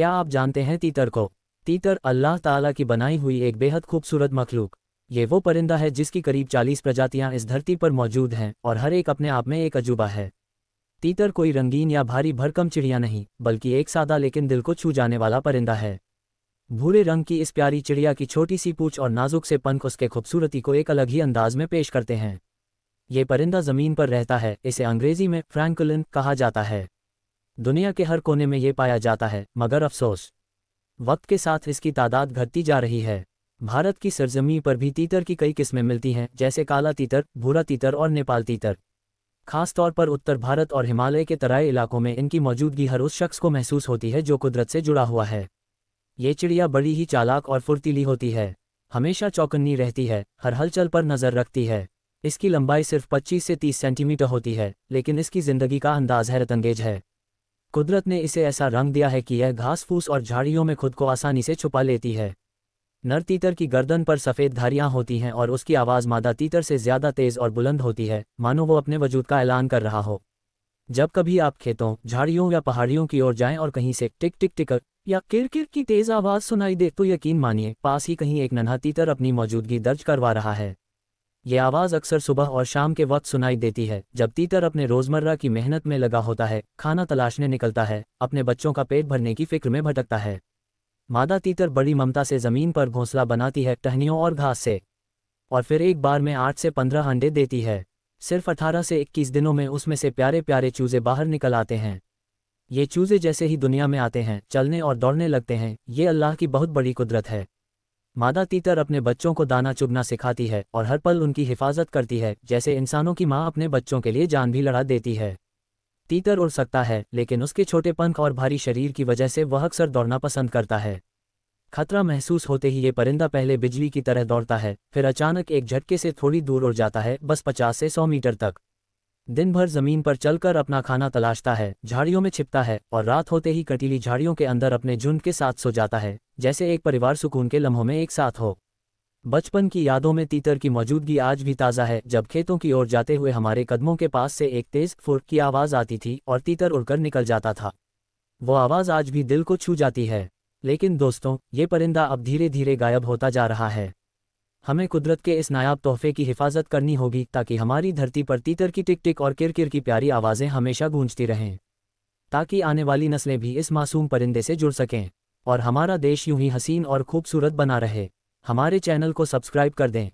क्या आप जानते हैं तीतर को? तीतर अल्लाह ताला की बनाई हुई एक बेहद खूबसूरत मखलूक। ये वो परिंदा है जिसकी करीब 40 प्रजातियां इस धरती पर मौजूद हैं और हर एक अपने आप में एक अजूबा है। तीतर कोई रंगीन या भारी भरकम चिड़िया नहीं, बल्कि एक सादा लेकिन दिल को छू जाने वाला परिंदा है। भूरे रंग की इस प्यारी चिड़िया की छोटी सी पूंछ और नाजुक से पंख उसके खूबसूरती को एक अलग ही अंदाज में पेश करते हैं। ये परिंदा ज़मीन पर रहता है, इसे अंग्रेजी में फ्रैंकुलिन कहा जाता है। दुनिया के हर कोने में ये पाया जाता है, मगर अफसोस वक्त के साथ इसकी तादाद घटती जा रही है। भारत की सरजमीं पर भी तीतर की कई किस्में मिलती हैं, जैसे काला तीतर, भूरा तीतर और नेपाल तीतर। खास तौर पर उत्तर भारत और हिमालय के तराई इलाकों में इनकी मौजूदगी हर उस शख्स को महसूस होती है जो कुदरत से जुड़ा हुआ है। ये चिड़िया बड़ी ही चालाक और फुर्तीली होती है, हमेशा चौकन्नी रहती है, हर हलचल पर नज़र रखती है। इसकी लंबाई सिर्फ 25 से 30 सेंटीमीटर होती है, लेकिन इसकी ज़िंदगी का अंदाज हैरतअंगेज है। कुदरत ने इसे ऐसा रंग दिया है कि यह घास फूस और झाड़ियों में खुद को आसानी से छुपा लेती है। नर तीतर की गर्दन पर सफ़ेद धारियां होती हैं और उसकी आवाज़ मादा तीतर से ज़्यादा तेज़ और बुलंद होती है, मानो वो अपने वजूद का ऐलान कर रहा हो। जब कभी आप खेतों, झाड़ियों या पहाड़ियों की ओर जाएं और कहीं से टिक टिक टिकर या किरकिर की तेज़ आवाज़ सुनाई दे, तो यकीन मानिए पास ही कहीं एक नन्हा तीतर अपनी मौजूदगी दर्ज करवा रहा है। ये आवाज़ अक्सर सुबह और शाम के वक्त सुनाई देती है, जब तीतर अपने रोज़मर्रा की मेहनत में लगा होता है, खाना तलाशने निकलता है, अपने बच्चों का पेट भरने की फिक्र में भटकता है। मादा तीतर बड़ी ममता से ज़मीन पर घोंसला बनाती है, टहनियों और घास से, और फिर एक बार में 8 से 15 अंडे देती है। सिर्फ 18 से 21 दिनों में उसमें से प्यारे प्यारे चूजे बाहर निकल आते हैं। ये चूजे जैसे ही दुनिया में आते हैं, चलने और दौड़ने लगते हैं। ये अल्लाह की बहुत बड़ी कुदरत है। मादा तीतर अपने बच्चों को दाना चुगना सिखाती है और हर पल उनकी हिफाजत करती है, जैसे इंसानों की माँ अपने बच्चों के लिए जान भी लड़ा देती है। तीतर उड़ सकता है, लेकिन उसके छोटे पंख और भारी शरीर की वजह से वह अक्सर दौड़ना पसंद करता है। खतरा महसूस होते ही ये परिंदा पहले बिजली की तरह दौड़ता है, फिर अचानक एक झटके से थोड़ी दूर उड़ जाता है, बस 50 से 100 मीटर तक। दिन भर जमीन पर चलकर अपना खाना तलाशता है, झाड़ियों में छिपता है और रात होते ही कटीली झाड़ियों के अंदर अपने झुंड के साथ सो जाता है, जैसे एक परिवार सुकून के लम्हों में एक साथ हो। बचपन की यादों में तीतर की मौजूदगी आज भी ताज़ा है, जब खेतों की ओर जाते हुए हमारे कदमों के पास से एक तेज फुर्र की आवाज़ आती थी और तीतर उड़कर निकल जाता था। वो आवाज़ आज भी दिल को छू जाती है। लेकिन दोस्तों, ये परिंदा अब धीरे धीरे गायब होता जा रहा है। हमें कुदरत के इस नायाब तोहफे की हिफाजत करनी होगी, ताकि हमारी धरती पर तीतर की टिक टिक और किरकिर की प्यारी आवाज़ें हमेशा गूंजती रहें, ताकि आने वाली नस्लें भी इस मासूम परिंदे से जुड़ सकें और हमारा देश यूं ही हसीन और खूबसूरत बना रहे। हमारे चैनल को सब्सक्राइब कर दें।